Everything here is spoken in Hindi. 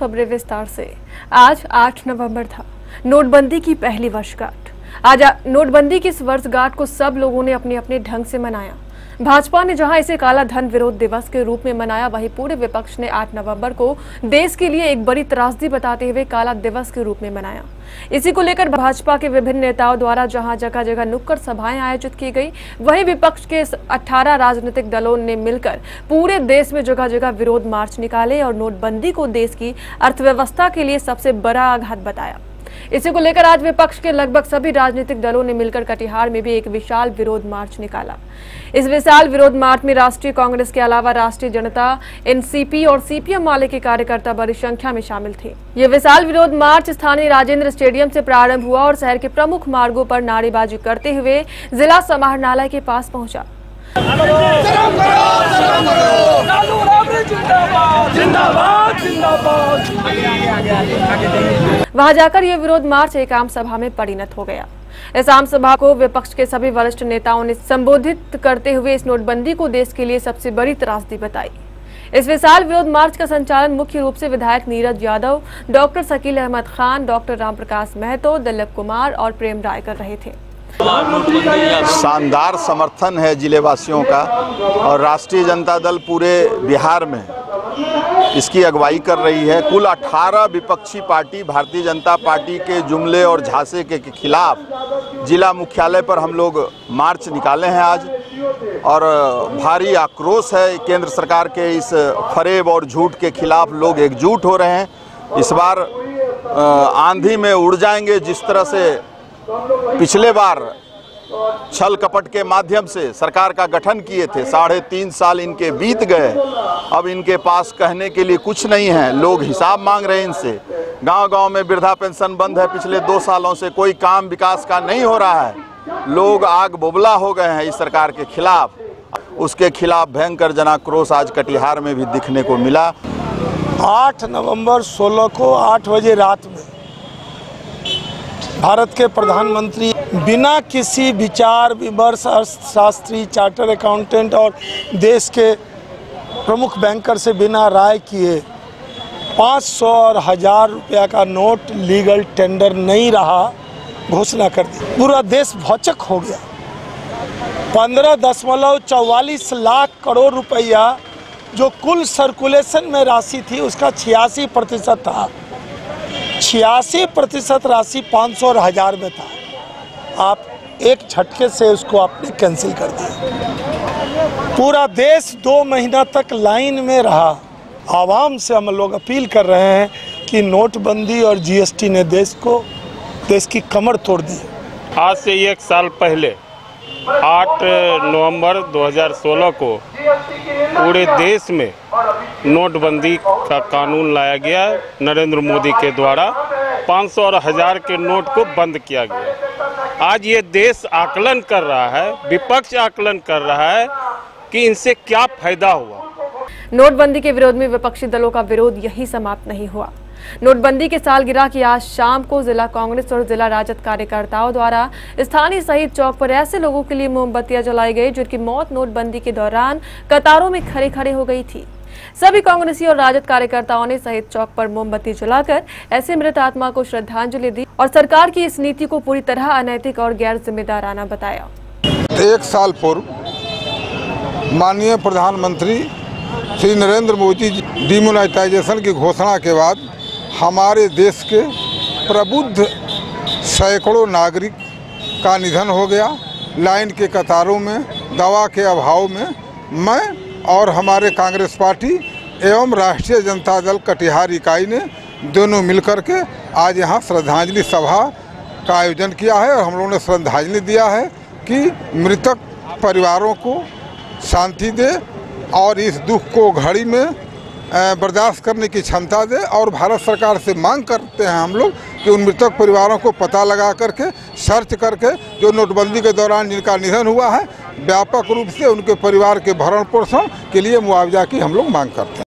खबरें विस्तार से। आज 8 नवंबर था, नोटबंदी की पहली वर्षगांठ। आज नोटबंदी की इस वर्षगांठ को सब लोगों ने अपने अपने ढंग से मनाया। भाजपा ने जहां इसे काला धन विरोध दिवस के रूप में मनाया, वहीं पूरे विपक्ष ने 8 नवंबर को देश के लिए एक बड़ी त्रासदी बताते हुए काला दिवस के रूप में मनाया। इसी को लेकर भाजपा के विभिन्न नेताओं द्वारा जहां जगह जगह नुक्कड़ सभाएं आयोजित की गई, वहीं विपक्ष के 18 राजनीतिक दलों ने मिलकर पूरे देश में जगह जगह विरोध मार्च निकाले और नोटबंदी को देश की अर्थव्यवस्था के लिए सबसे बड़ा आघात बताया। इसी को लेकर आज विपक्ष के लगभग सभी राजनीतिक दलों ने मिलकर कटिहार में भी एक विशाल विरोध मार्च निकाला। इस विशाल विरोध मार्च में राष्ट्रीय कांग्रेस के अलावा राष्ट्रीय जनता, एनसीपी और सीपीएम वाले के कार्यकर्ता बड़ी संख्या में शामिल थे। ये विशाल विरोध मार्च स्थानीय राजेंद्र स्टेडियम से प्रारंभ हुआ और शहर के प्रमुख मार्गों पर नारेबाजी करते हुए जिला समाहरणालय के पास पहुंचा। वहां जाकर यह विरोध मार्च एक आम सभा में परिणत हो गया। इस आम सभा को विपक्ष के सभी वरिष्ठ नेताओं ने संबोधित करते हुए इस नोटबंदी को देश के लिए सबसे बड़ी त्रासदी बताई। इस विशाल विरोध मार्च का संचालन मुख्य रूप से विधायक नीरज यादव, डॉक्टर शकील अहमद खान, डॉक्टर रामप्रकाश महतो, दिलीप कुमार और प्रेम राय कर रहे थे। शानदार समर्थन है जिलेवासियों का और राष्ट्रीय जनता दल पूरे बिहार में इसकी अगुवाई कर रही है। कुल 18 विपक्षी पार्टी भारतीय जनता पार्टी के जुमले और झांसे के खिलाफ जिला मुख्यालय पर हम लोग मार्च निकाले हैं आज, और भारी आक्रोश है केंद्र सरकार के इस फरेब और झूठ के खिलाफ। लोग एकजुट हो रहे हैं। इस बार आंधी में उड़ जाएंगे। जिस तरह से पिछले बार छल कपट के माध्यम से सरकार का गठन किए थे, 3.5 साल इनके बीत गए। अब इनके पास कहने के लिए कुछ नहीं है। लोग हिसाब मांग रहे हैं इनसे। गांव-गांव में वृद्धा पेंशन बंद है, पिछले 2 सालों से कोई काम विकास का नहीं हो रहा है। लोग आग बोबला हो गए हैं इस सरकार के खिलाफ। उसके खिलाफ भयंकर जनाक्रोश आज कटिहार में भी दिखने को मिला। 8 नवंबर 16 को 8 बजे रात में भारत के प्रधानमंत्री बिना किसी विचार विमर्श अर्थशास्त्री, चार्टर अकाउंटेंट और देश के प्रमुख बैंकर से बिना राय किए 500 और 1000 रुपया का नोट लीगल टेंडर नहीं रहा घोषणा कर दी। पूरा देश भौचक हो गया। 15.44 लाख करोड़ रुपया जो कुल सर्कुलेशन में राशि थी उसका 86% था। 86% राशि 500 और 1000 में था। आप एक झटके से उसको आपने कैंसिल कर दिया। पूरा देश 2 महीना तक लाइन में रहा। आवाम से हम लोग अपील कर रहे हैं कि नोटबंदी और जीएसटी ने देश की कमर तोड़ दी। आज से 1 साल पहले 8 नवंबर 2016 को पूरे देश में नोटबंदी का कानून लाया गया। नरेंद्र मोदी के द्वारा 500 और 1000 के नोट को बंद किया गया। आज ये देश आकलन कर रहा है, विपक्ष आकलन कर रहा है कि इनसे क्या फायदा हुआ। नोटबंदी के विरोध में विपक्षी दलों का विरोध यही समाप्त नहीं हुआ। नोटबंदी के सालगिरह की आज शाम को जिला कांग्रेस और जिला राजद कार्यकर्ताओं द्वारा स्थानीय शहीद चौक पर ऐसे लोगों के लिए मोमबत्तियां जलाई गई जिनकी मौत नोटबंदी के दौरान कतारों में खड़े हो गई थी। सभी कांग्रेसी और राजद कार्यकर्ताओं ने शहीद चौक पर मोमबत्ती जलाकर ऐसे मृत आत्मा को श्रद्धांजलि दी और सरकार की इस नीति को पूरी तरह अनैतिक और गैर जिम्मेदाराना बताया। 1 साल पूर्व माननीय प्रधानमंत्री श्री नरेंद्र मोदी डिमोनेटाइजेशन की घोषणा के बाद हमारे देश के प्रबुद्ध सैकड़ों नागरिक का निधन हो गया। लाइन के कतारों में, दवा के अभाव में मैं और हमारे कांग्रेस पार्टी एवं राष्ट्रीय जनता दल कटिहार इकाई ने दोनों मिलकर के आज यहाँ श्रद्धांजलि सभा का आयोजन किया है और हम लोगों ने श्रद्धांजलि दिया है कि मृतक परिवारों को शांति दे और इस दुख को घड़ी में बर्दाश्त करने की क्षमता दे। और भारत सरकार से मांग करते हैं हम लोग कि उन मृतक परिवारों को पता लगा करके, सर्च करके, जो नोटबंदी के दौरान जिनका निधन हुआ है, व्यापक रूप से उनके परिवार के भरण पोषण के लिए मुआवजा की हम लोग मांग करते हैं।